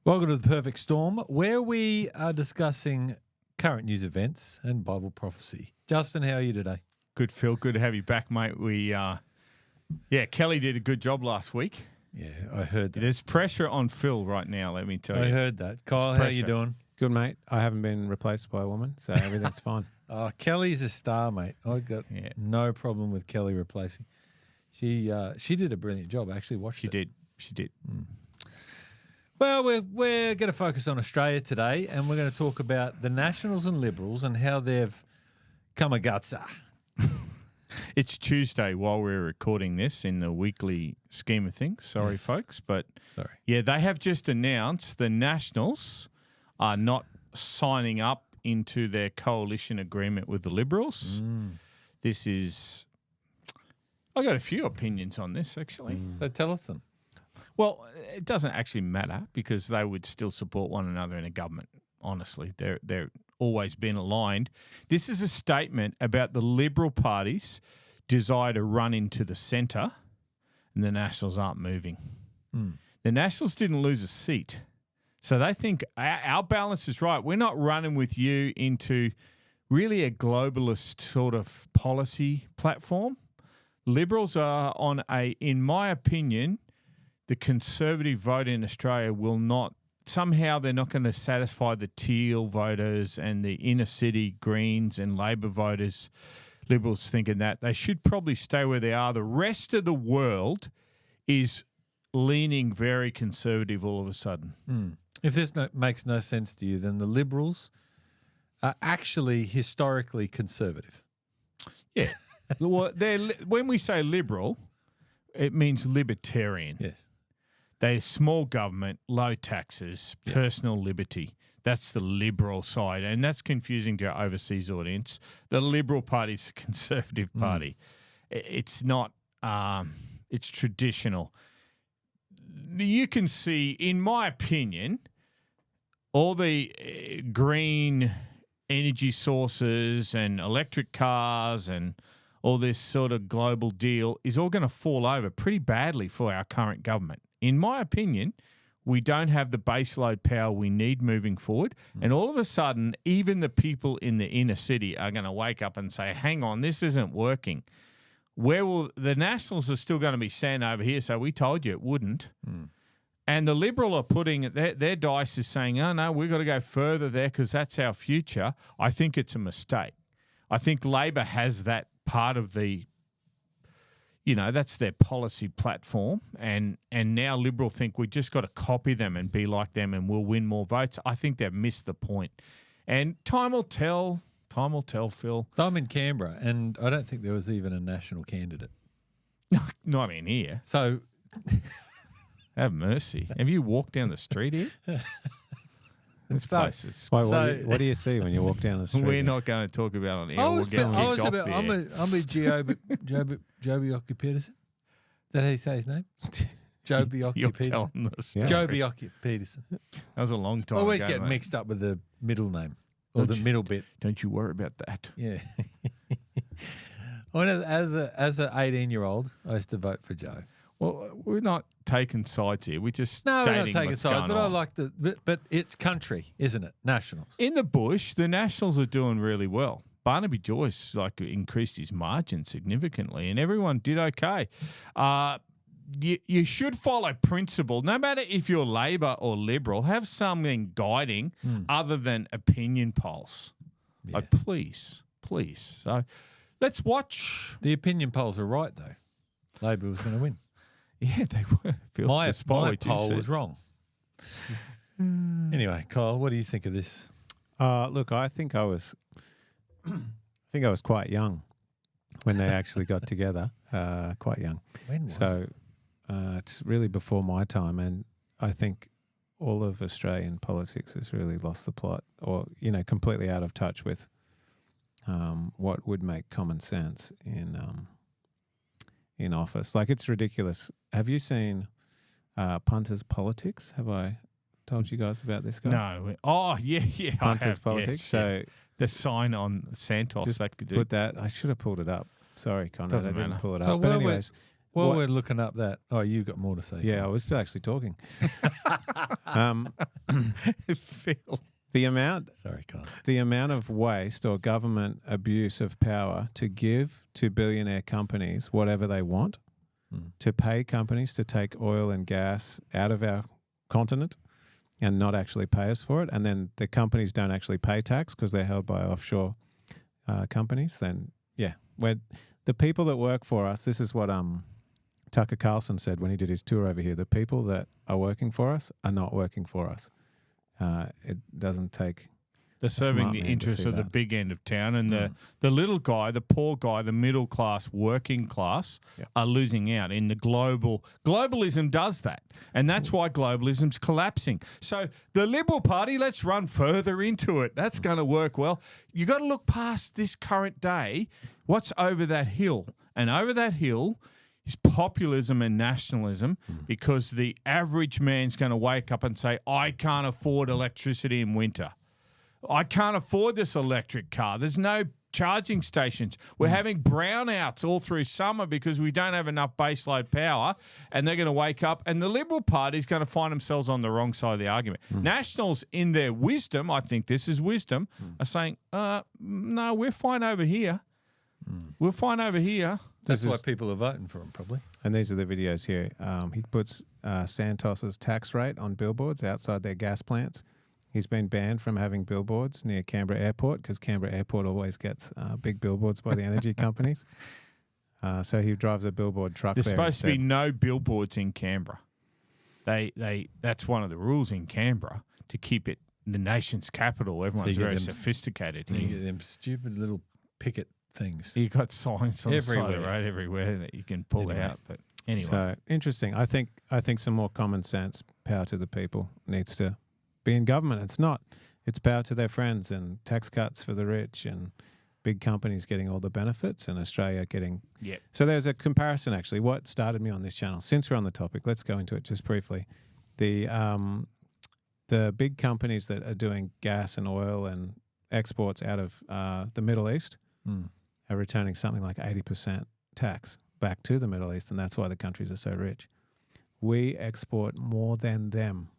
Welcome to The Perfect Storm, where we are discussing current news events and Bible prophecy. Justin, how are you today? Good, Phil. Good to have you back, mate. Kelly did a good job last week. Yeah, I heard that. There's pressure on Phil right now, let me tell you. I heard that. Kyle, how you doing? Good, mate. I haven't been replaced by a woman, so everything's fine. Oh, Kelly's a star, mate. I got no problem with Kelly replacing. She did a brilliant job. I actually watched it. She did. Mm. Well, we're going to focus on Australia today, and we're going to talk about the Nationals and Liberals and how they've come a gutsa. It's Tuesday while we're recording this in the weekly scheme of things. Sorry, folks. But, yeah, they have just announced the Nationals are not signing up into their coalition agreement with the Liberals. This is... I got a few opinions on this, actually. So tell us them. Well, it doesn't actually matter because they would still support one another in a government, honestly. They're always been aligned. This is a statement about the Liberal Party's desire to run into the centre, and the Nationals aren't moving. The Nationals didn't lose a seat. So they think our balance is right. We're not running with you into really a globalist sort of policy platform. Liberals are on in my opinion, the Conservative vote in Australia will not, somehow they're not going to satisfy the Teal voters and the inner city Greens and Labor voters. Liberals thinking that they should probably stay where they are. The rest of the world is leaning very conservative all of a sudden. If this makes no sense to you, then the Liberals are actually historically conservative. Yeah. Well, when we say liberal, it means libertarian. Yes. They're small government, low taxes, personal liberty. That's the Liberal side, and that's confusing to our overseas audience. The Liberal Party is a conservative party. It's not. It's traditional. You can see, in my opinion, all the green energy sources and electric cars and all this sort of global deal is all going to fall over pretty badly for our current government. In my opinion, we don't have the baseload power we need moving forward. And all of a sudden, even the people in the inner city are going to wake up and say, hang on, this isn't working. Where will the Nationals are still going to be standing over here, so we told you it wouldn't. And the Liberal are putting their dice is saying, oh, no, we've got to go further there because that's our future. I think it's a mistake. I think Labor has that part of the, that's their policy platform. And now Liberal think we just got to copy them and be like them and we'll win more votes. I think they've missed the point. And time will tell. Time will tell, Phil. I'm in Canberra, and I don't think there was even a national candidate. No, not in here. So... Have mercy. Have you walked down the street here? This place is... What do you see when you walk down the street? We're not going to talk about it. I'm a Joby Peterson. Is that how you say his name? Joby Peterson. Joby Peterson. That was a long time ago. Always get mixed up with the middle name or the middle bit. Don't you worry about that. Yeah. As an 18-year-old, I used to vote for Joe. Well, we're not taking sides here. We're just we're not taking what's sides. going But on. I like but it's country, isn't it? Nationals. In the bush, the Nationals are doing really well. Barnaby Joyce increased his margin significantly, and everyone did okay. You should follow principle, no matter if you're Labor or Liberal. Have something guiding other than opinion polls. Yeah. Please. So let's watch. The opinion polls are right, though. Labor was going to win. Yeah, they were. My poll was wrong. Anyway, Kyle, what do you think of this? Look, I think I was quite young when they actually got together. Quite young. When was it? It's really before my time, and I think all of Australian politics has really lost the plot, or completely out of touch with what would make common sense in office. Like, it's ridiculous. Have you seen Punters Politics? Have I told you guys about this guy? No. Oh, yeah. Punters Politics. Yes, so the sign on Santos just that could do. put that. I should have pulled it up. Sorry, Conrad. Doesn't I didn't matter. pull it So up. But while anyways, we're looking up that, you got more to say. yeah, I was still actually talking. Phil. The amount Sorry, Carl. the amount of waste or government abuse of power to give to billionaire companies whatever they want, to pay companies to take oil and gas out of our continent and not actually pay us for it, and then the companies don't actually pay tax because they're held by offshore companies, then the people that work for us, this is what Tucker Carlson said when he did his tour over here, the people that are working for us are not working for us. It doesn't take... They're serving the interests of the big end of town, and the little guy, the poor guy, the middle class, working class are losing out in the globalism does that, and that's why globalism's collapsing. So the Liberal Party, let's run further into it. That's going to work well. You got to look past this current day. What's over that hill? And over that hill is populism and nationalism, because the average man's going to wake up and say, I can't afford electricity in winter. I can't afford this electric car. There's no charging stations. We're having brownouts all through summer because we don't have enough baseload power, and they're going to wake up, and the Liberal Party is going to find themselves on the wrong side of the argument. Nationals, in their wisdom, I think this is wisdom, are saying, no, we're fine over here. We're fine over here. That's why people are voting for him, probably. And these are the videos here. He puts Santos's tax rate on billboards outside their gas plants. He's been banned from having billboards near Canberra Airport because Canberra Airport always gets big billboards by the energy companies. So he drives a billboard truck there. There's supposed to be no billboards in Canberra. That's one of the rules in Canberra, to keep it the nation's capital. Everyone's very sophisticated. You get them stupid little picket things. You got signs on the side of the road everywhere that you can pull out. But anyway, so interesting. I think some more common sense, power to the people, needs to be in government. It's power to their friends and tax cuts for the rich and big companies getting all the benefits and Australia getting... Yeah. So there's a comparison, actually. What started me on this channel, since we're on the topic, let's go into it just briefly. The big companies that are doing gas and oil and exports out of the Middle East are returning something like 80% tax back to the Middle East, and that's why the countries are so rich. We export more than them.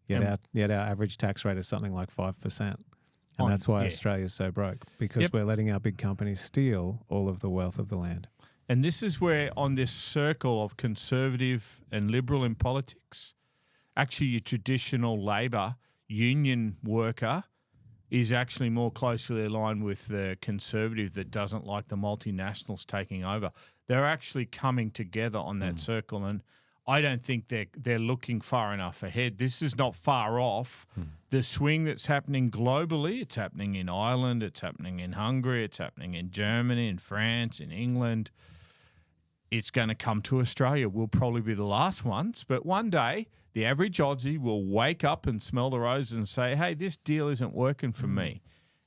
Yet our average tax rate is something like 5%. And that's why Australia is so broke, because we're letting our big companies steal all of the wealth of the land. And this is where, on this circle of conservative and liberal in politics, actually your traditional Labor union worker is actually more closely aligned with the conservative that doesn't like the multinationals taking over. They're actually coming together on that circle, and I don't think they're looking far enough ahead. This is not far off. The swing that's happening globally, it's happening in Ireland, it's happening in Hungary, it's happening in Germany, in France, in England. It's going to come to Australia. We'll probably be the last ones, but one day the average Aussie will wake up and smell the roses and say, hey, this deal isn't working for me.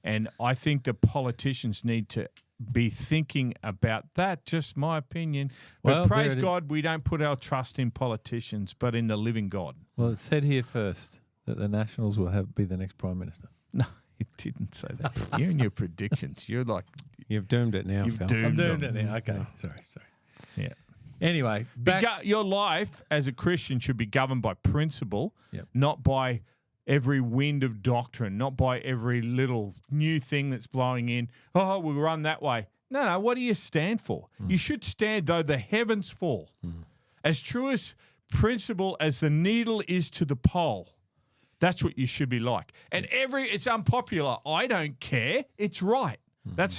And I think the politicians need to be thinking about that, just my opinion. But praise God, we don't put our trust in politicians, but in the living God. Well, it said here first that the Nationals will be the next Prime Minister. No, it didn't say that. You and your predictions, you're like... You've doomed it now, Phil. I've doomed it now. Okay, sorry. Yeah. Anyway, your life as a Christian should be governed by principle, not by every wind of doctrine, not by every little new thing that's blowing in. Oh, we'll run that way. No, what do you stand for? You should stand though the heavens fall. As true as principle as the needle is to the pole. That's what you should be like. And it's unpopular. I don't care. It's right. That's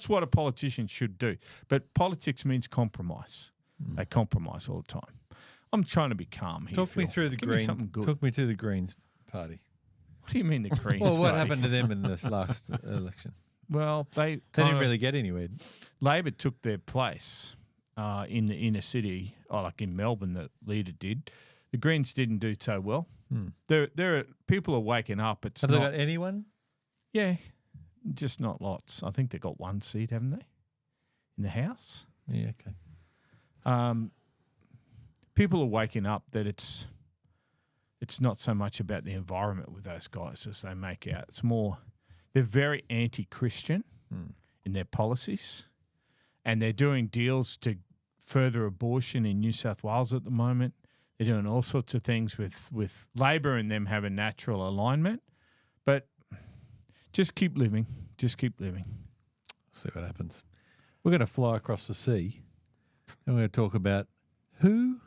what a politician should do. But politics means compromise. They compromise all the time. I'm trying to be calm here. Talk me through the Greens. Talk me to the Greens Party. What do you mean the Greens? Well, what happened to them in this last election? Well, they didn't really get anywhere. Labor took their place in the inner city, like in Melbourne. The leader did. The Greens didn't do so well. People are waking up. Have they got anyone? Yeah, just not lots. I think they got one seat, haven't they, in the House? Yeah, okay. People are waking up that it's not so much about the environment with those guys as they make out. It's more they're very anti-Christian in their policies, and they're doing deals to further abortion in New South Wales at the moment. They're doing all sorts of things with Labor and them have a natural alignment. But just keep living. Just keep living. See what happens. We're going to fly across the sea and we're going to talk about who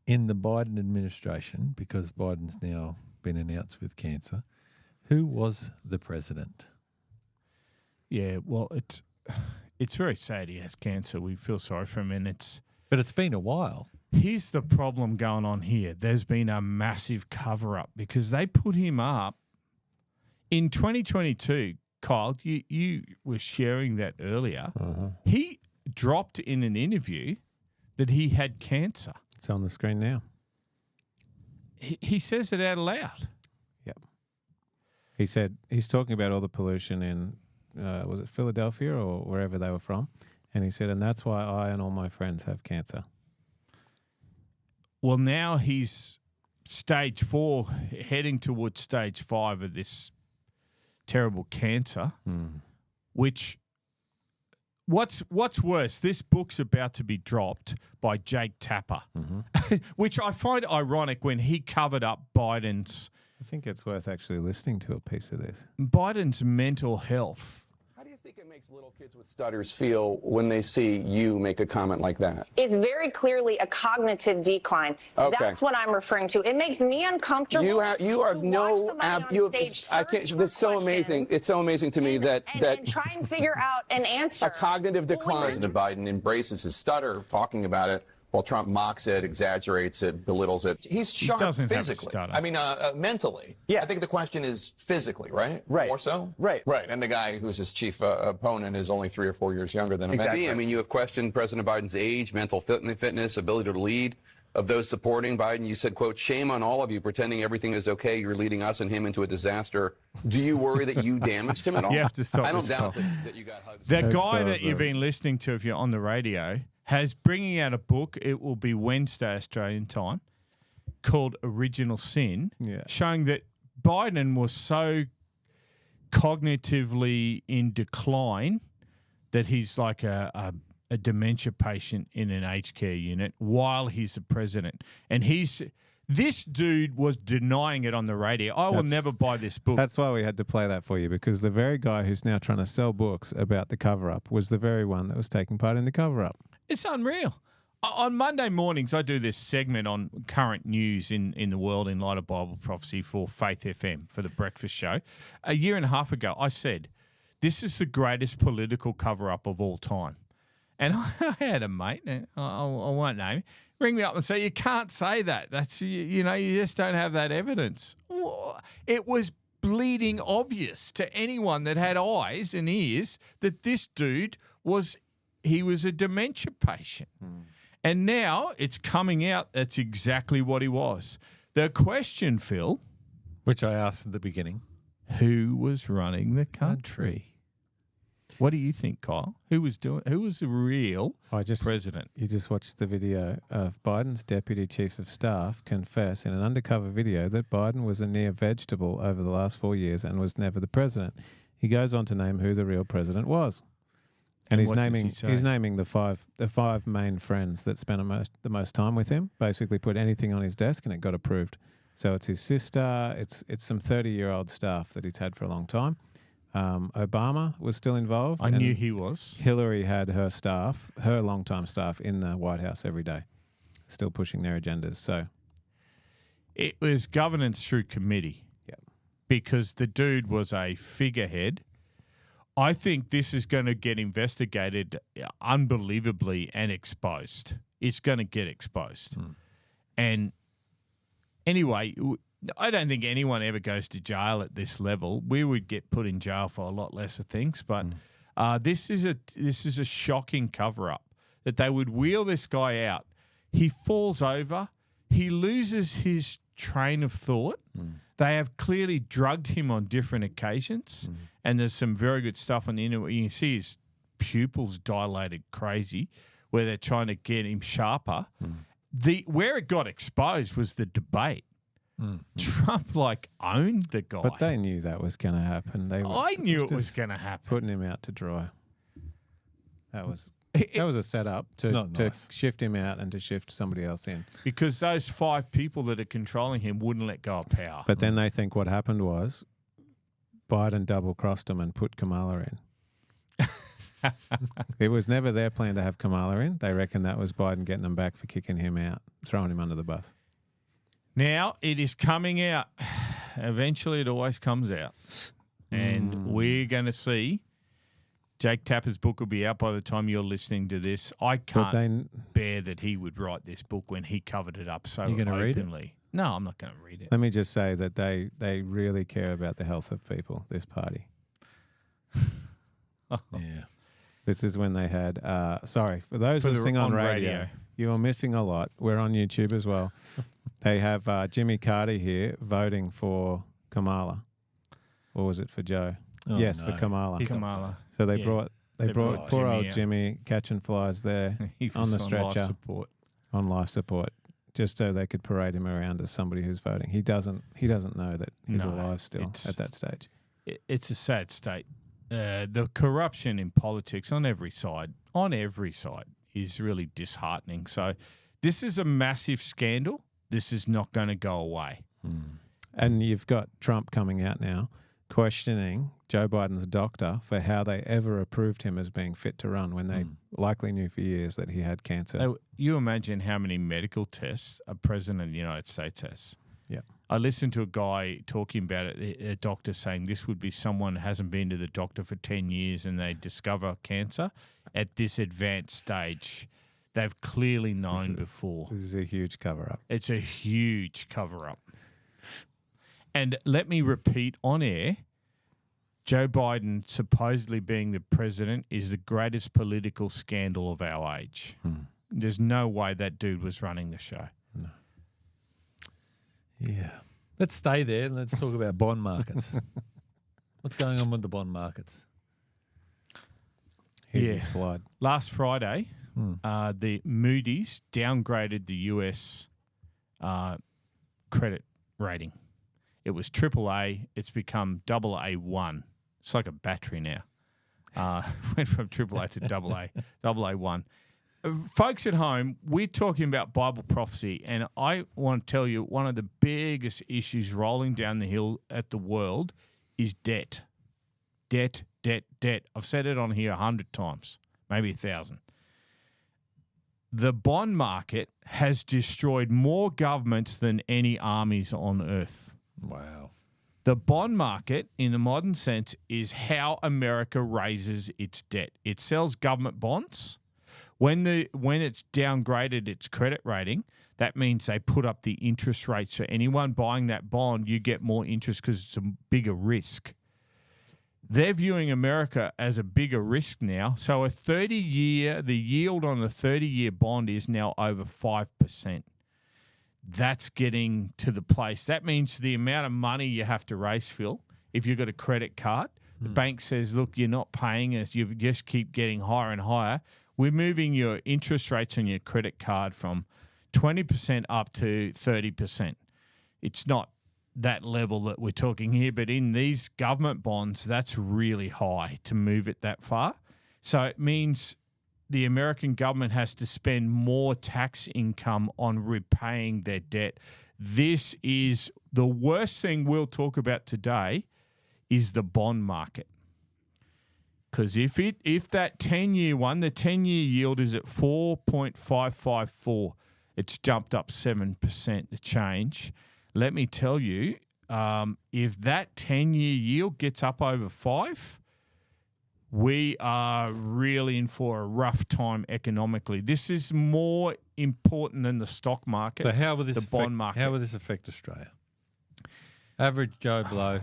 in the Biden administration, because Biden's now been announced with cancer, who was the president? Yeah, well, it's very sad he has cancer. We feel sorry for him, but it's been a while. Here's the problem going on here. There's been a massive cover-up because they put him up in 2022. Kyle, you were sharing that earlier. Uh-huh. He dropped in an interview that he had cancer. It's on the screen now. He says it out loud. Yep. He said he's talking about all the pollution in, was it Philadelphia or wherever they were from? And he said, and that's why I and all my friends have cancer. Well, now he's stage 4, heading towards stage 5 of this terrible cancer, which what's worse, this book's about to be dropped by Jake Tapper, which I find ironic when he covered up Biden's... I think it's worth actually listening to a piece of this. Biden's mental health. How do you think it makes little kids with stutters feel when they see you make a comment like that? It's very clearly a cognitive decline. Okay. That's what I'm referring to. It makes me uncomfortable. You have no I can't. That's so amazing. It's so amazing to me that try and figure out an answer. A cognitive decline. President Biden embraces his stutter, talking about it, while Trump mocks it, exaggerates it, belittles it. He's sharp physically. I mean, mentally. Yeah. I think the question is physically, right? Right. More so? Right. Right. And the guy who's his chief opponent is only 3 or 4 years younger than him. Exactly. I mean, you have questioned President Biden's age, mental fitness, ability to lead. Of those supporting Biden, you said, quote, shame on all of you pretending everything is okay. You're leading us and him into a disaster. Do you worry that you damaged him at all? You have to stop. I don't doubt that you got hugs. The guy that you've been listening to, if you're on the radio, has bringing out a book. It will be Wednesday Australian time, called Original Sin, showing that Biden was so cognitively in decline that he's like a dementia patient in an aged care unit while he's the president. And this dude was denying it on the radio. I will never buy this book. That's why we had to play that for you, because the very guy who's now trying to sell books about the cover-up was the very one that was taking part in the cover-up. It's unreal. On Monday mornings, I do this segment on current news in the world in light of Bible prophecy for Faith FM for the breakfast show. A year and a half ago, I said, this is the greatest political cover-up of all time. And I had a mate, I won't name him, ring me up and say, you can't say that. That's, you just don't have that evidence. It was bleeding obvious to anyone that had eyes and ears that this dude was a dementia patient. And now it's coming out that's exactly what he was. The question, Phil, which I asked at the beginning, who was running the country? What do you think, Kyle? Who was the real president? You just watched the video of Biden's deputy chief of staff confess in an undercover video that Biden was a near vegetable over the last 4 years and was never the president. He goes on to name who the real president was. And he's naming the five main friends that spent the most time with him. Basically put anything on his desk and it got approved. So it's his sister, it's some 30-year-old staff that he's had for a long time. Obama was still involved. I knew he was. Hillary had her staff, her longtime staff, in the White House every day, still pushing their agendas. So it was governance through committee. Yep. Because the dude was a figurehead. I think this is going to get investigated unbelievably and exposed. It's going to get exposed. And anyway, I don't think anyone ever goes to jail at this level. We would get put in jail for a lot lesser things, but this is a shocking cover-up that they would wheel this guy out. He falls over. He loses his train of thought. They have clearly drugged him on different occasions, and there's some very good stuff on the internet. You can see his pupils dilated crazy, where they're trying to get him sharper. Where it got exposed was the debate. Trump owned the guy. But they knew that was going to happen. I knew it was going to happen. Putting him out to dry. That was That was a setup not to nice. shift him out and to shift somebody else in. Because those 5 people that are controlling him wouldn't let go of power. But then they think what happened was Biden double-crossed him and put Kamala in. It was never their plan to have Kamala in. They reckon that was Biden getting them back for kicking him out, throwing him under the bus. Now it is coming out. Eventually, it always comes out. And we're going to see. Jake Tapper's book will be out by the time you're listening to this. I can't bear that he would write this book when he covered it up so You gonna read it? openly. No, I'm not going to read it. Let me just say that they really care about the health of people, this party. Yeah. This is when they had, sorry, for those For the- listening on on radio, radio. you are missing a lot. We're on YouTube as well. They have Jimmy Carter here voting for Kamala. Or was it for Joe? Oh, yes, no. for Kamala. He's not Kamala. So they Yeah. brought They brought brought poor Jimmy old out. Jimmy catching flies there He on was the life stretcher support. on life support, just so they could parade him around as somebody who's voting. He doesn't know that he's No, alive still it's- at that stage. It's a sad state. The corruption in politics on every side, is really disheartening. So this is a massive scandal. This is not going to go away. And you've got Trump coming out now questioning Joe Biden's doctor for how they ever approved him as being fit to run when they likely knew for years that he had cancer. So you imagine how many medical tests a president of the United States has. Yeah. I listened to a guy talking about it, a doctor saying this would be someone who hasn't been to the doctor for 10 years and they discover cancer at this advanced stage. They've clearly known before. This is a huge cover-up. It's a huge cover-up. And let me repeat on air, Joe Biden supposedly being the president is the greatest political scandal of our age. There's no way that dude was running the show. Yeah. Let's stay there and let's talk about bond markets. What's going on with the bond markets? Here's Yeah. your slide. Last Friday, the Moody's downgraded the US credit rating. It was AAA. It's become AA1. It's like a battery now. Went from AAA to AA1. Folks at home, we're talking about Bible prophecy, and I want to tell you one of the biggest issues rolling down the hill at the world is debt. Debt, debt, debt. I've said it on here 100 times, maybe 1,000. The bond market has destroyed more governments than any armies on earth. Wow. The bond market, in the modern sense, is how America raises its debt. It sells government bonds. When it's downgraded its credit rating, that means they put up the interest rates. So anyone buying that bond, you get more interest because it's a bigger risk. They're viewing America as a bigger risk now. So the yield on a 30-year bond is now over 5%. That's getting to the place. That means the amount of money you have to raise, Phil, if you've got a credit card, the bank says, look, you're not paying us. You just keep getting higher and higher. We're moving your interest rates on your credit card from 20% up to 30%. It's not that level that we're talking here, but in these government bonds, that's really high to move it that far. So it means the American government has to spend more tax income on repaying their debt. This is the worst thing we'll talk about today is the bond market. Because if that 10-year one, the 10-year yield is at 4.554, it's jumped up 7% the change. Let me tell you, if that 10-year yield gets up over 5, we are really in for a rough time economically. This is more important than the stock market. So how will this bond market. How will this affect Australia? Average Joe Blow.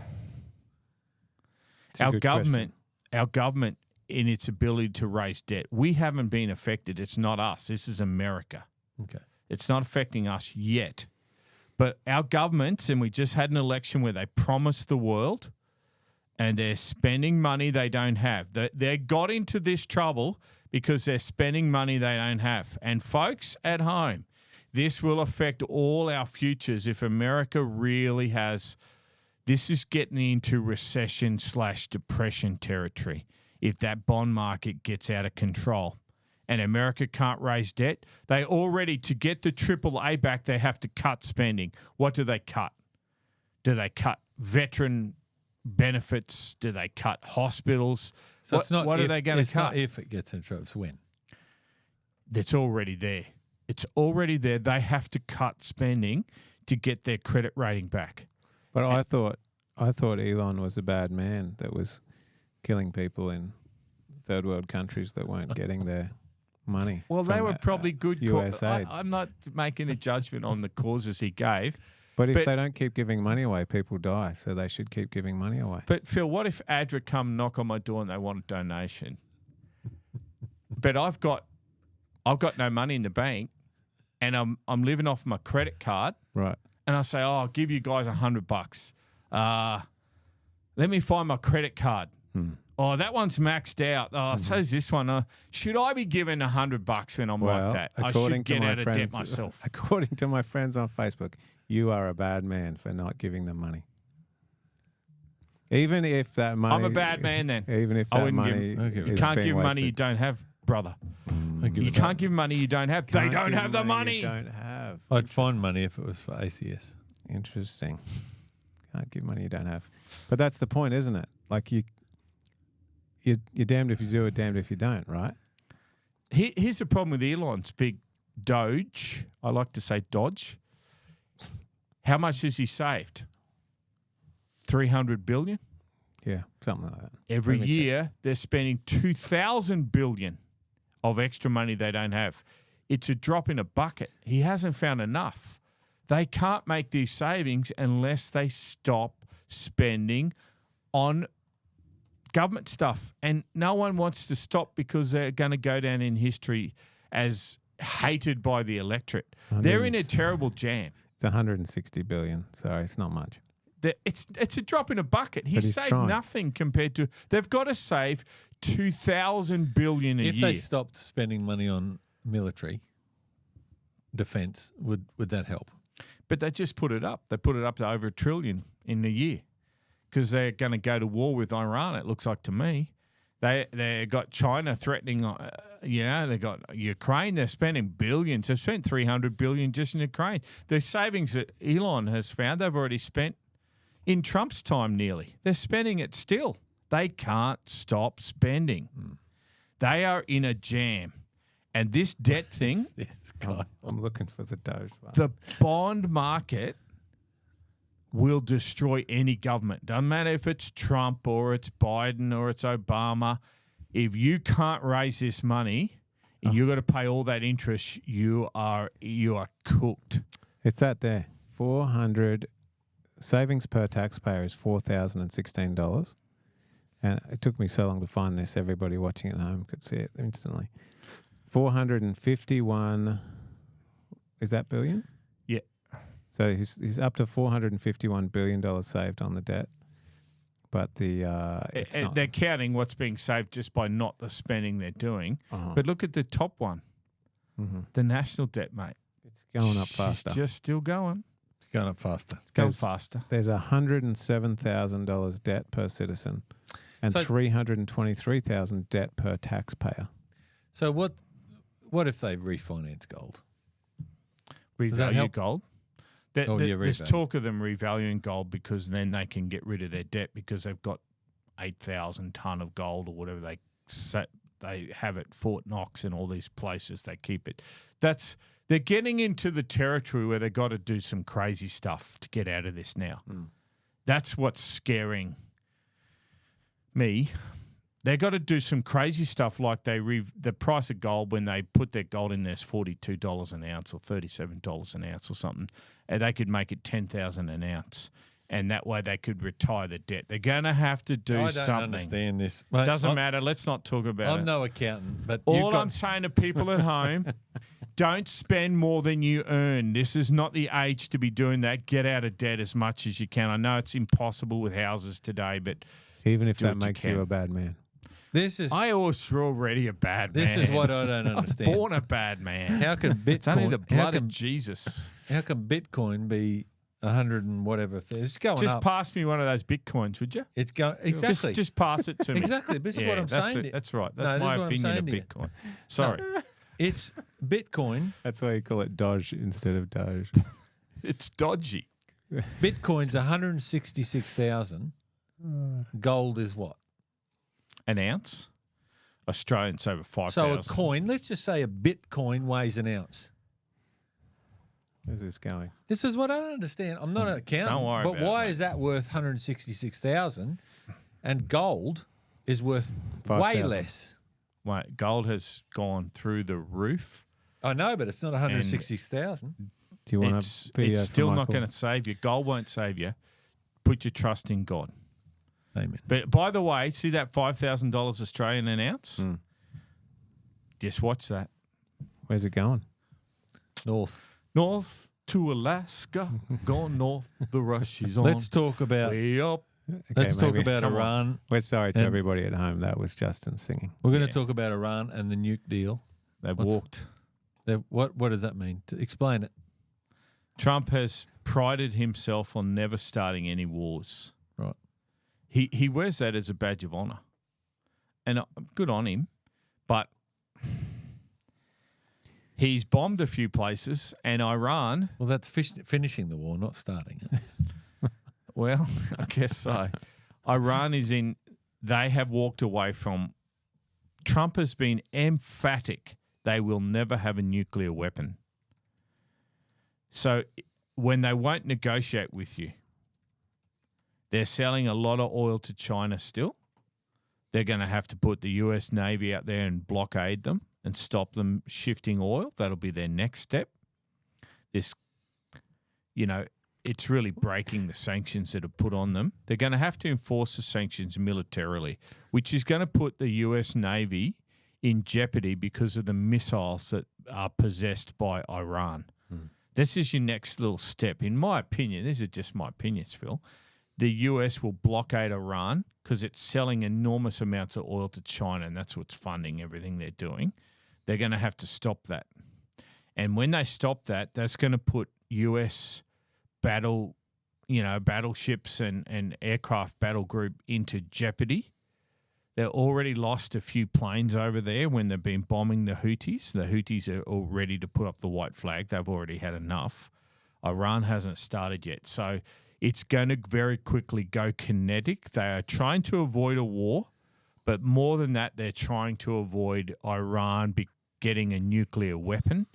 It's a good question. Our government, in its ability to raise debt, we haven't been affected. It's not us. This is America. Okay. It's not affecting us yet. But our governments, and we just had an election where they promised the world, and they're spending money they don't have. They got into this trouble because they're spending money they don't have. And folks at home, this will affect all our futures if America really has. This is getting into recession/depression territory if that bond market gets out of control. and America can't raise debt. They already, to get the AAA back, they have to cut spending. What do they cut? Do they cut veteran benefits? Do they cut hospitals? So it's not what if, are they going to it's cut? not if it gets in trouble, it's when. It's already there. It's already there. They have to cut spending to get their credit rating back. But I thought Elon was a bad man that was killing people in third world countries that weren't getting their money. Well, they from, were probably good. US aid. I'm not making a judgment on the causes he gave. But if But- they don't keep giving money away, people die. So they should keep giving money away. But Phil, what if ADRA come knock on my door and they want a donation? But I've got no money in the bank, and I'm living off my credit card, Right. and I say, I'll give you guys $100. Let me find my credit card. Oh, that one's maxed out. Oh, so's this one. Should I be given $100 when I'm like that? I should get out of debt myself. According to my friends on Facebook, you are a bad man for not giving them money. Even if that money... I'm a bad man then. Even if I that wouldn't money You is can't being give money you wasted. don't have, brother. I'd give You it can't back. give money you don't have. They Can't don't give have the money. You don't have. I'd find money if it was for ACS. Interesting. Can't give money you don't have. But that's the point, isn't it? Like you're damned if you do it, damned if you don't, right? Here's the problem with Elon's big Doge. I like to say Dodge. How much has he saved? 300 billion? Yeah, something like that. Every Let me check. year they're spending 2,000 billion of extra money they don't have. It's a drop in a bucket. He hasn't found enough. They can't make these savings unless they stop spending on government stuff. And no one wants to stop because they're going to go down in history as hated by the electorate. They're in a terrible jam. It's 160 billion. Sorry, it's not much. It's a drop in a bucket. He But he's saved trying. nothing compared to. They've got to save 2,000 billion a If year. they stopped spending money on military defence, would that help? But they just put it up. They put it up to over $1 trillion in a year because they're going to go to war with Iran. It looks like to me. They got China threatening. They got Ukraine. They're spending billions. They've spent 300 billion just in Ukraine. The savings that Elon has found, they've already spent in Trump's time nearly. They're spending it still. They can't stop spending. They are in a jam. And this debt thing, Yes, God. I'm looking for the Doge one. the bond market will destroy any government. Doesn't matter if it's Trump or it's Biden or it's Obama. If you can't raise this money and you've got to pay all that interest, you are cooked. It's that there. 400 savings per taxpayer is $4,016. And it took me so long to find this. Everybody watching at home could see it instantly. 451, is that billion? Yeah. So he's up to $451 billion saved on the debt. But it's not. They're counting what's being saved just by not the spending they're doing. Uh-huh. But look at the top one, Mhm. the national debt, mate. It's going up It's faster. just still going. It's going up faster. It's going There's- faster. There's $107,000 debt per citizen and So- $323,000 debt per taxpayer. So what if they refinance gold? Does that Revalue help? gold. There's revalue. talk of them revaluing gold because then they can get rid of their debt because they've got 8,000 ton of gold or whatever they have at Fort Knox and all these places they keep it. They're getting into the territory where they've got to do some crazy stuff to get out of this now. That's what's scaring me. They've got to do some crazy stuff like the price of gold when they put their gold in there is $42 an ounce or $37 an ounce or something. And they could make it $10,000 an ounce. And that way they could retire the debt. They're going to have to do I don't something. understand this. Mate, Doesn't I'm- matter. Let's not talk about I'm it. no accountant, but All you've got, I'm saying to people at home, don't spend more than you earn. This is not the age to be doing that. Get out of debt as much as you can. I know it's impossible with houses today, but Even if Do that what you makes you can. a bad man. this is I was already a bad man. this is what I don't I was understand. born a bad man. How can It's only Bitcoin? the blood of Jesus. How can Bitcoin be 100 and whatever. It's going Just up. pass me one of those bitcoins, would you? It's going exactly. Just pass it to me. Exactly. This is what I'm saying. to you. That's right. No, That's this my is what I'm opinion saying of to you. Bitcoin. Sorry. It's Bitcoin. That's why you call it Doge instead of Doge. It's dodgy. Bitcoin's 166,000. Gold is what? An ounce? Australians over 5,000. So a coin, let's just say a Bitcoin weighs an ounce. Where's this going? This is what I don't understand. I'm not an accountant. Don't worry but about it, why mate. is that worth 166,000 and gold is worth way 5,000. less? Wait, gold has gone through the roof. I know, but it's not 166,000. Do you want It's to video still for not Michael? going to save you. Gold won't save you. Put your trust in God. Amen. But by the way, see that $5,000 Australian an ounce? Mm. Just watch that. Where's it going? North. North to Alaska, gone north, the rush is on. Let's talk about way up. let's talk maybe- about Come on. Iran. We're sorry to And- everybody at home. That was Justin singing. We're going to Yeah. talk about Iran and the nuke deal. They've What's- walked. What does that mean? Explain it. Trump has prided himself on never starting any wars. Right. He wears that as a badge of honor, and good on him. But he's bombed a few places, and Iran. Well, that's finishing the war, not starting it. Well, I guess so. Iran is in. They have walked away from. Trump has been emphatic. They will never have a nuclear weapon. So when they won't negotiate with you, they're selling a lot of oil to China still. They're going to have to put the US Navy out there and blockade them and stop them shifting oil. That'll be their next step. This, it's really breaking the sanctions that are put on them. They're going to have to enforce the sanctions militarily, which is going to put the US Navy in jeopardy because of the missiles that are possessed by Iran. This is your next little step. In my opinion, this is just my opinions, Phil. The US will blockade Iran because it's selling enormous amounts of oil to China, and that's what's funding everything they're doing. They're going to have to stop that. And when they stop that, that's going to put US battleships and aircraft battle group into jeopardy. They've already lost a few planes over there when they've been bombing the Houthis. The Houthis are all ready to put up the white flag. They've already had enough. Iran hasn't started yet. So it's going to very quickly go kinetic. They are trying to avoid a war, but more than that, they're trying to avoid Iran getting a nuclear weapon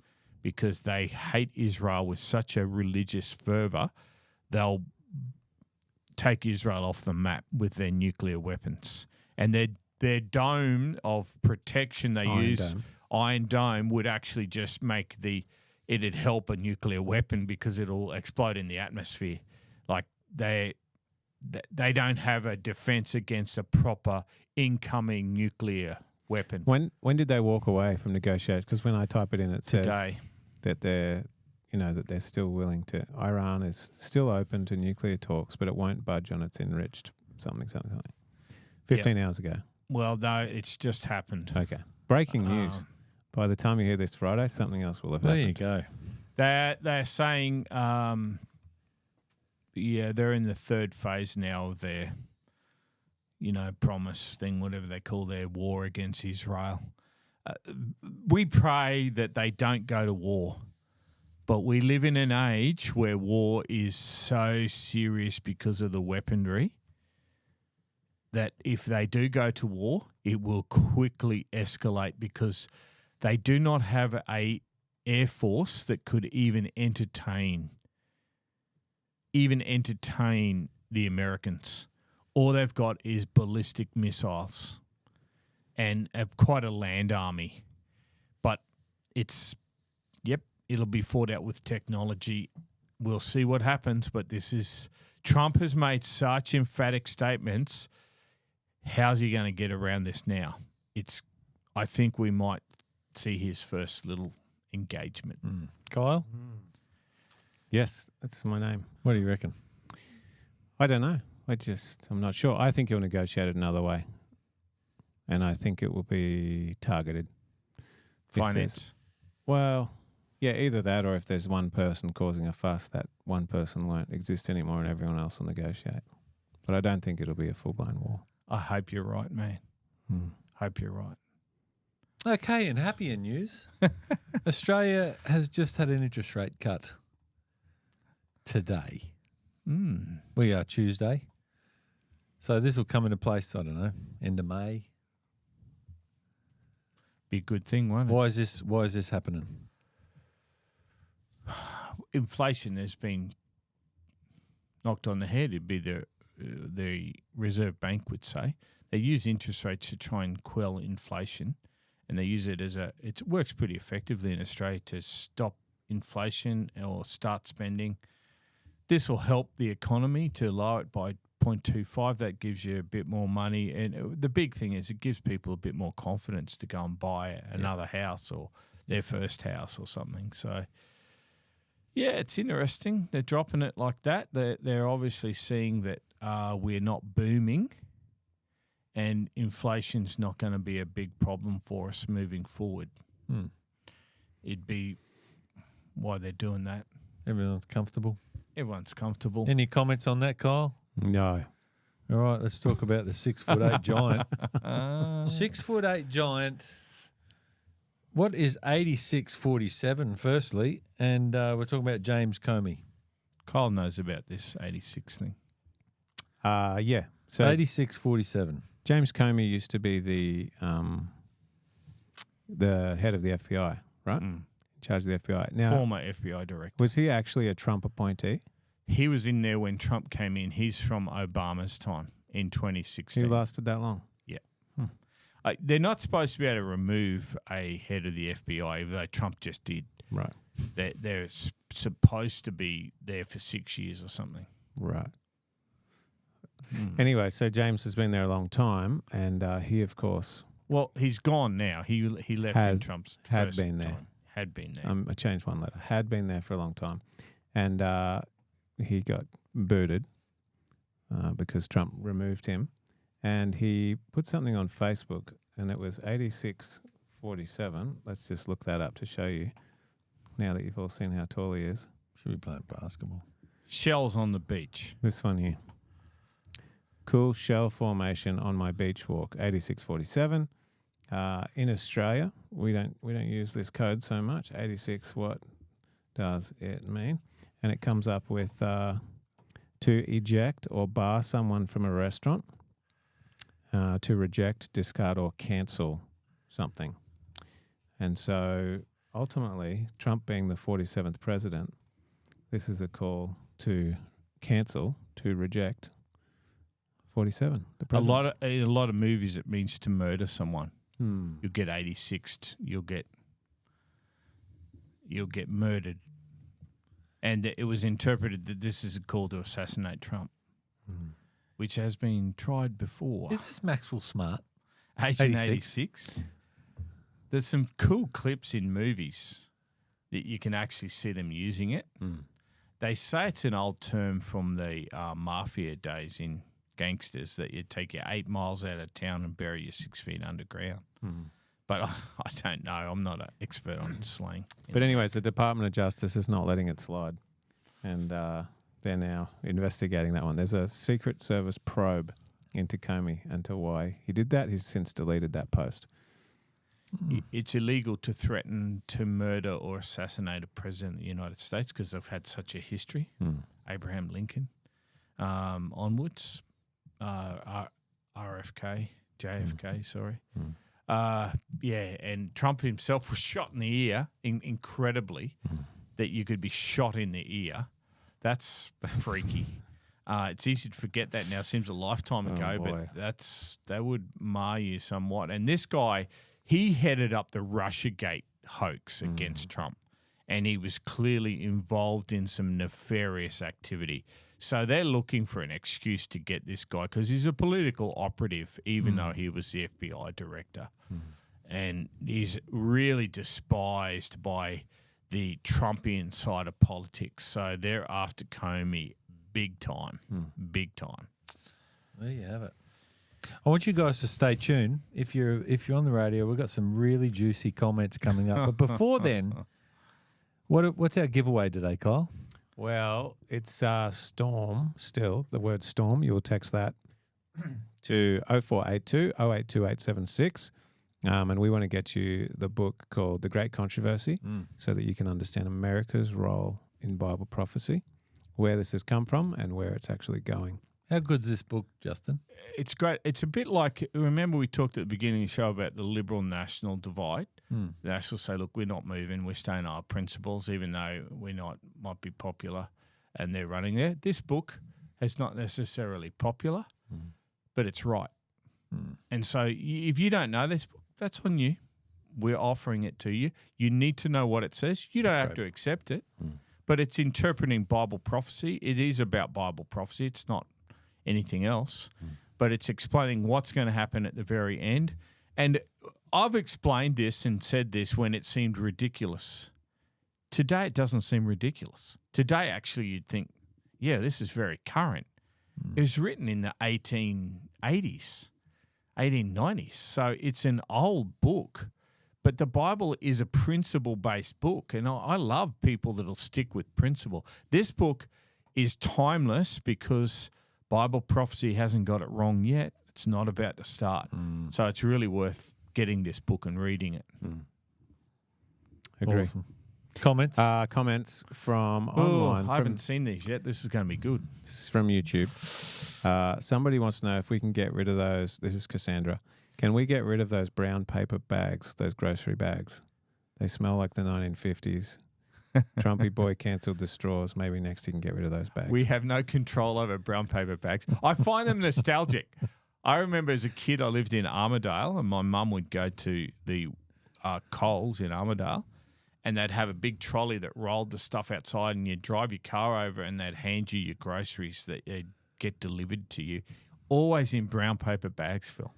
because they hate Israel with such a religious fervor. They'll take Israel off the map with their nuclear weapons. And their dome of protection they use, Iron Dome, would actually just make it'd help a nuclear weapon because it'll explode in the atmosphere. Like they don't have a defense against a proper incoming nuclear weapon. When did they walk away from negotiations? Because when I type it in, it says Today. that they're still willing to. Iran is still open to nuclear talks, but it won't budge on its enriched something. 15 hours ago. Well, no, it's just happened. Okay. Breaking news. By the time you hear this Friday, something else will have There happened. you go. They're saying, they're in the third phase now of their, promise thing, whatever they call their war against Israel. We pray that they don't go to war, but we live in an age where war is so serious because of the weaponry that if they do go to war, it will quickly escalate because they do not have a air force that could even entertain the Americans. All they've got is ballistic missiles and quite a land army. But it'll be fought out with technology. We'll see what happens, but Trump has made such emphatic statements. How's he going to get around this now? I think we might see his first little engagement. Kyle, Yes, that's my name. what do you reckon? I don't know. I'm not sure. I think he'll negotiate it another way. And I think it will be targeted. If there's- Finance. Well, Yeah, either that or if there's one person causing a fuss, that one person won't exist anymore and everyone else will negotiate. But I don't think it'll be a full-blown war. I hope you're right, man. Hope you're right. Okay, and happier news. Australia has just had an interest rate cut today. We are Tuesday. So this will come into place, I don't know, end of May. Be a good thing, won't it? Why is this happening? Inflation has been knocked on the head. It'd be the Reserve Bank would say. They use interest rates to try and quell inflation, and they use it it works pretty effectively in Australia to stop inflation or start spending. This will help the economy to lower it by 0.25. That gives you a bit more money, and the big thing is it gives people a bit more confidence to go and buy another house or their first house or something. So, yeah, it's interesting. They're dropping it like that. They're obviously seeing that we're not booming, and inflation's not going to be a big problem for us moving forward. It'd be why they're doing that. Everyone's comfortable. Everyone's comfortable. Any comments on that, Kyle? No. All right, let's talk about the 6'8" giant. 6'8" giant. What is 86.47, firstly? And we're talking about James Comey. Kyle knows about this 86 thing. Yeah. So 86.47. James Comey used to be the head of the FBI, right? In charge of the FBI. Now, Former FBI director. was he actually a Trump appointee? He was in there when Trump came in. He's from Obama's time in 2016. He lasted that long? They're not supposed to be able to remove a head of the FBI, even though Trump just did. Right. They're supposed to be there for 6 years or something. Right. Anyway, so James has been there a long time, and he, of course... Well, he's gone now. He left in Trump's had first been there. time. Had been there. I changed one letter. Had been there for a long time. And he got booted because Trump removed him. And he put something on Facebook, and it was 86.47. Let's just look that up to show you, now that you've all seen how tall he is. Should be playing basketball. Shells on the beach. This one here. Cool shell formation on my beach walk, 86.47. In Australia, we don't use this code so much. 86, what does it mean? And it comes up with to eject or bar someone from a restaurant, to reject, discard, or cancel something. And so ultimately, Trump being the 47th president, this is a call to cancel, to reject 47. The president. In a lot of movies, it means to murder someone. You'll get 86'd. You'll get murdered. And it was interpreted that this is a call to assassinate Trump, which has been tried before. Is this Maxwell Smart? Agent 86. There's some cool clips in movies that you can actually see them using it. They say it's an old term from the mafia days in gangsters, that you take you 8 miles out of town and bury you 6 feet underground. But I don't know. I'm not an expert on slang. But anyways, the Department of Justice is not letting it slide. And they're now investigating that one. There's a Secret Service probe into Comey and to why he did that. He's since deleted that post. It's illegal to threaten to murder or assassinate a president of the United States because they've had such a history. Abraham Lincoln onwards. RFK, JFK, sorry. And Trump himself was shot in the ear, that you could be shot in the ear. That's freaky. It's easy to forget that now. It seems a lifetime ago, but that would mar you somewhat. And this guy, he headed up the Russiagate hoax against Trump, and he was clearly involved in some nefarious activity. So they're looking for an excuse to get this guy because he's a political operative, even though he was the FBI director. And he's really despised by the Trumpian side of politics. So they're after Comey big time, big time. There you have it. I want you guys to stay tuned. If you're on the radio, we've got some really juicy comments coming up. But before then, What's our giveaway today, Kyle? Well, it's Storm still, the word Storm. You'll text that to 0482 082876. And we want to get you the book called The Great Controversy so that you can understand America's role in Bible prophecy, where this has come from and where it's actually going. How good's this book, Justin? It's great. It's a bit like, remember we talked at the beginning of the show about the liberal-national divide? The Nationals say, look, we're not moving. We're staying on our principles, even though might be popular and they're running there. This book is not necessarily popular, but it's right. And so if you don't know this book, that's on you. We're offering it to you. You need to know what it says. You don't have to accept it, but it's interpreting Bible prophecy. It is about Bible prophecy. It's not anything else, but it's explaining what's going to happen at the very end. And I've explained this and said this when it seemed ridiculous. Today, it doesn't seem ridiculous. Today, actually, you'd think, yeah, this is very current. It was written in the 1880s, 1890s. So it's an old book, but the Bible is a principle-based book. And I love people that'll stick with principle. This book is timeless because Bible prophecy hasn't got it wrong yet. It's not about to start. So it's really worth getting this book and reading it. Agree. Awesome. Comments? Comments from online. I haven't seen these yet. This is going to be good. This is from YouTube. Somebody wants to know if we can get rid of those. This is Cassandra. Can we get rid of those brown paper bags, those grocery bags? They smell like the 1950s. Trumpy boy cancelled the straws. Maybe next he can get rid of those bags. We have no control over brown paper bags. I find them nostalgic. I remember as a kid, I lived in Armidale, and my mum would go to the Coles in Armidale, and they'd have a big trolley that rolled the stuff outside, and you'd drive your car over, and they'd hand you your groceries that they'd get delivered to you, always in brown paper bags, Phil,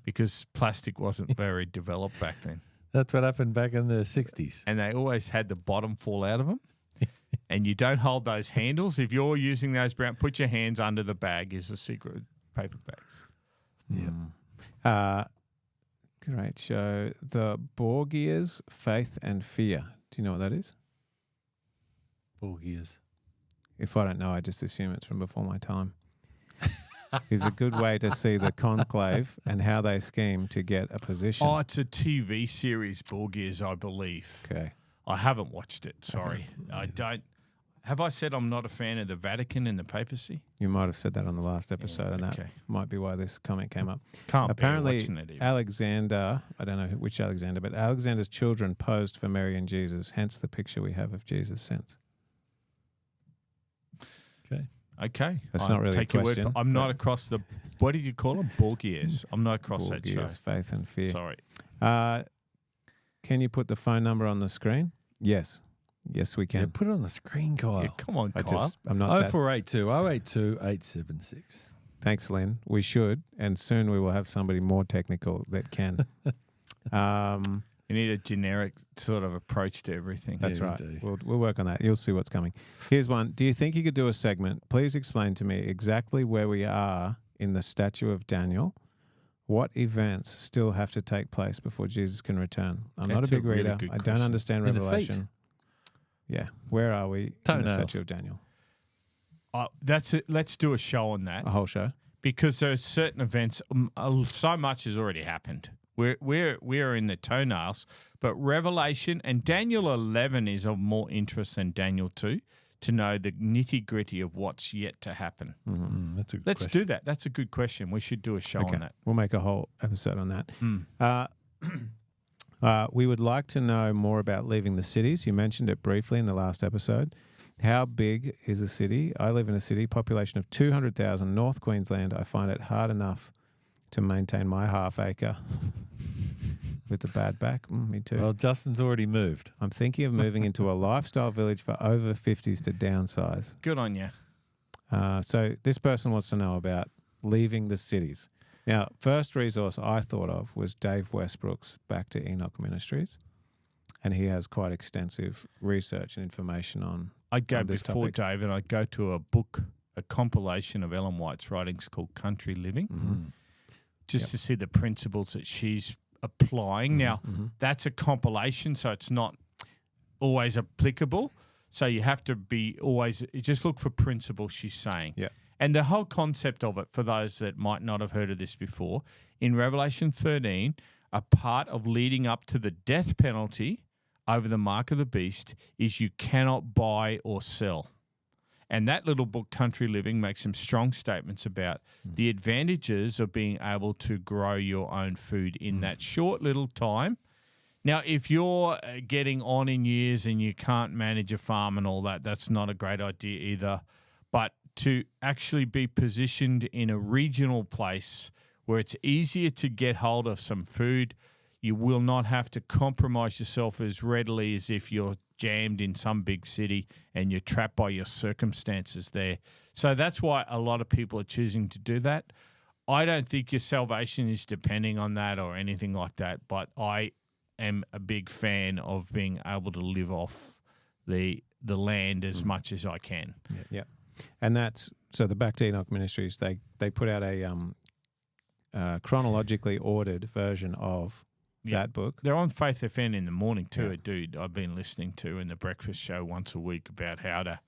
because plastic wasn't very developed back then. That's what happened back in the 60s. And they always had the bottom fall out of them. And you don't hold those handles. If you're using those brown, put your hands under the bag is the secret with paper bags. Yeah. Great show. The Borgers, Faith and Fear. Do you know what that is? Borgers. If I don't know, I just assume it's from before my time. Is a good way to see the conclave and how they scheme to get a position. Oh, it's a TV series, Borgers, I believe. Okay. I haven't watched it. Sorry. I don't. Have I said I'm not a fan of the Vatican and the papacy? You might have said that on the last episode, and okay. that might be why this comment came up. Can't Apparently, be watching it even. Alexander, I don't know which Alexander, but Alexander's children posed for Mary and Jesus, hence the picture we have of Jesus since. Okay. Okay. That's not really take a your word question, for, I'm not but- across the, what did you call them? Borgers. I'm not across that show. Borgers, Faith and Fear. Sorry. Can you put the phone number on the screen? Yes. Yes, we Yeah, can. put it on the screen, Kyle. Yeah, come on, Kyle. I'm not that. 0482 082 876. Thanks, Lynn. We should, and soon we will have somebody more technical that can. You need a generic sort of approach to everything. That's Yeah, we right. do. We'll work on that. You'll see what's coming. Here's one. Do you think you could do a segment? Please explain to me exactly where we are in the statue of Daniel. What events still have to take place before Jesus can return? I'm not a That's a big really reader. good I don't question. understand In the feet. Revelation. Yeah. Where are we in the Toenails. statue of Daniel? That's it. Let's do a show on that A whole show? because there are certain events. So much has already happened. We're in the toenails, but Revelation and Daniel 11 is of more interest than Daniel 2 to know the nitty gritty of what's yet to happen. That's a good Let's question. do that. That's a good question. We should do a show on that. We'll make a whole episode on that. We would like to know more about leaving the cities. You mentioned it briefly in the last episode. How big is a city? I live in a city, population of 200,000, North Queensland. I find it hard enough to maintain my half acre with the bad back. Me too. Well, Justin's already moved. I'm thinking of moving into a lifestyle village for over 50s to downsize. Good on you. So this person wants to know about leaving the cities. Now, first resource I thought of was Dave Westbrook's Back to Enoch Ministries, and he has quite extensive research and information on I'd go this before topic. Dave, and I'd go to a book, a compilation of Ellen White's writings called Country Living, just to see the principles that she's applying. Now, that's a compilation, so it's not always applicable. So you have to be always just look for principle, she's saying. Yeah. And the whole concept of it, for those that might not have heard of this before, in Revelation 13, a part of leading up to the death penalty over the mark of the beast is you cannot buy or sell. And that little book, Country Living, makes some strong statements about the advantages of being able to grow your own food in that short little time. Now, if you're getting on in years and you can't manage a farm and all that, that's not a great idea either. But to actually be positioned in a regional place where it's easier to get hold of some food, you will not have to compromise yourself as readily as if you're jammed in some big city and you're trapped by your circumstances there. So that's why a lot of people are choosing to do that. I don't think your salvation is depending on that or anything like that, but I am a big fan of being able to live off the land as much as I can. Yeah. And that's so the Back to Enoch Ministries, they put out a chronologically ordered version of that book. They're on Faith FM in the morning too, a dude I've been listening to in the breakfast show once a week about how to,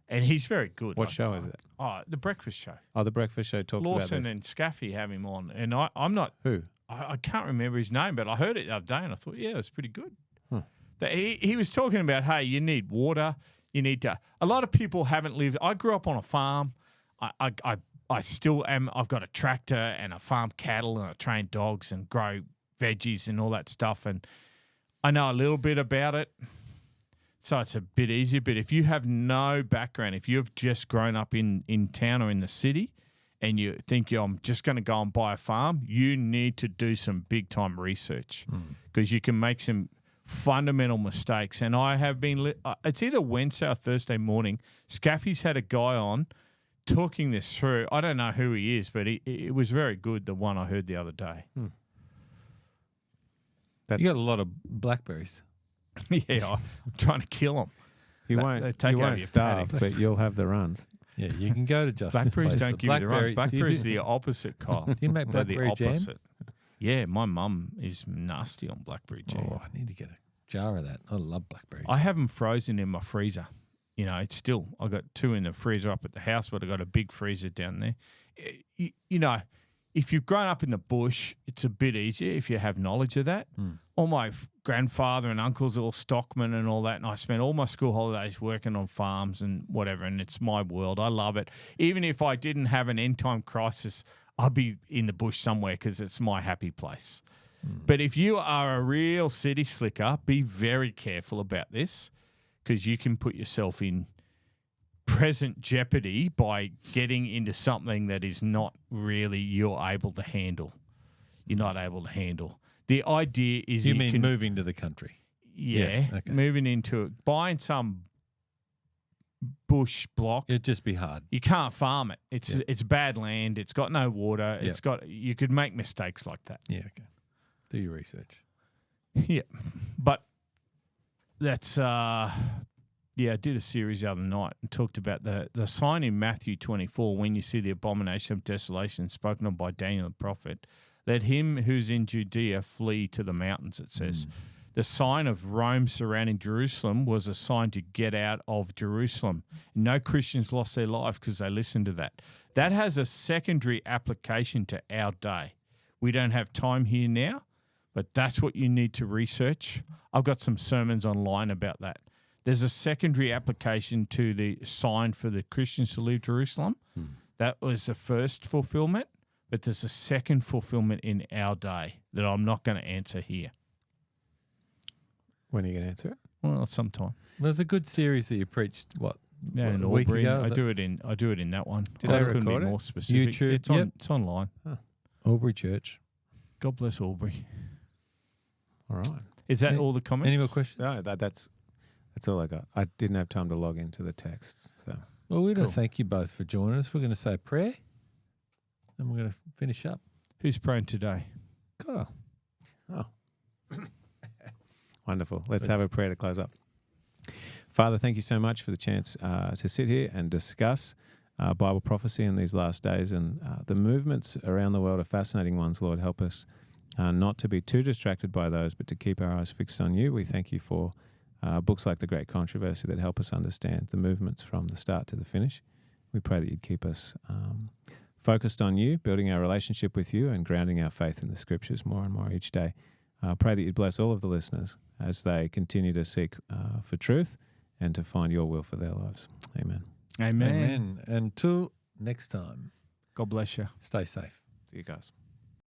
and he's very good. What show is it? Oh, the breakfast show. Oh, the breakfast show talks about Lawson this. and Scaffy have him on, and I'm not. Who? I can't remember his name, but I heard it the other day, and I thought, yeah, it's pretty good. Huh. That he was talking about, hey, you need water. You need to. A lot of people haven't lived. I grew up on a farm. I still am. I've got a tractor and I farm cattle and I train dogs and grow veggies and all that stuff, and I know a little bit about it, so it's a bit easier. But if you have no background, if you've just grown up in town or in the city, and you think I'm just going to go and buy a farm, you need to do some big time research because you can make some fundamental mistakes. And I have been. It's either Wednesday or Thursday morning. Scaffy's had a guy on talking this through. I don't know who he is, but it was very good. The one I heard the other day. You got a lot of blackberries. Yeah, I'm trying to kill them. You They won't, take you over won't your starve, paddocks. but you'll have the runs. Yeah, you can go to Justin's Blackberries place don't for give you the runs. blackberry- Blackberries do are you the opposite, Kyle. Do you make They're the blackberry jam? opposite. Yeah, my mum is nasty on blackberry jam. Oh, I need to get a jar of that. I love blackberry. I have them frozen in my freezer. You know, it's still, I got 2 in the freezer up at the house, but I got a big freezer down there. You know, if you've grown up in the bush, it's a bit easier if you have knowledge of that. All my grandfather and uncles are all stockmen and all that, and I spent all my school holidays working on farms and whatever, and it's my world. I love it. Even if I didn't have an end-time crisis, I'd be in the bush somewhere because it's my happy place. But if you are a real city slicker, be very careful about this because you can put yourself in present jeopardy by getting into something that is not really you're able to handle. You're not able to handle. The idea is you mean moving to the country? Yeah, okay. moving into it, buying some bush block. It'd just be hard. You can't farm it. It's bad land. It's got no water. Yeah. It's got. You could make mistakes like that. Yeah, okay. Do your research. Yeah, but that's I did a series the other night and talked about the sign in Matthew 24 when you see the abomination of desolation spoken of by Daniel the prophet. Let him who's in Judea flee to the mountains, it says. The sign of Rome surrounding Jerusalem was a sign to get out of Jerusalem. No Christians lost their life because they listened to that. That has a secondary application to our day. We don't have time here now, but that's what you need to research. I've got some sermons online about that. There's a secondary application to the sign for the Christians to leave Jerusalem. That was the first fulfillment, but there's a second fulfillment in our day that I'm not going to answer here. When are you going to answer it? Well, sometime. There's a good series that you preached, Yeah, in a week Albury. ago? I do it in that one. Did I they couldn't record be it? more specific. YouTube, It's online. Aubrey Church. God bless Albury. All right. Is that all the comments? Any more questions? No, that's all I got. I didn't have time to log into the texts. So Well, we're going Cool. to thank you both for joining us. We're going to say a prayer, and we're going to finish up. Who's praying today? Kyle. wonderful. Let's have a prayer to close up. Father, thank you so much for the chance to sit here and discuss Bible prophecy in these last days. And the movements around the world are fascinating ones, Lord. Help us not to be too distracted by those, but to keep our eyes fixed on you. We thank you for books like The Great Controversy that help us understand the movements from the start to the finish. We pray that you'd keep us focused on you, building our relationship with you and grounding our faith in the scriptures more and more each day. Pray that you'd bless all of the listeners as they continue to seek for truth and to find your will for their lives. Amen. Amen. Amen. Until next time, God bless you. stay safe. See you guys.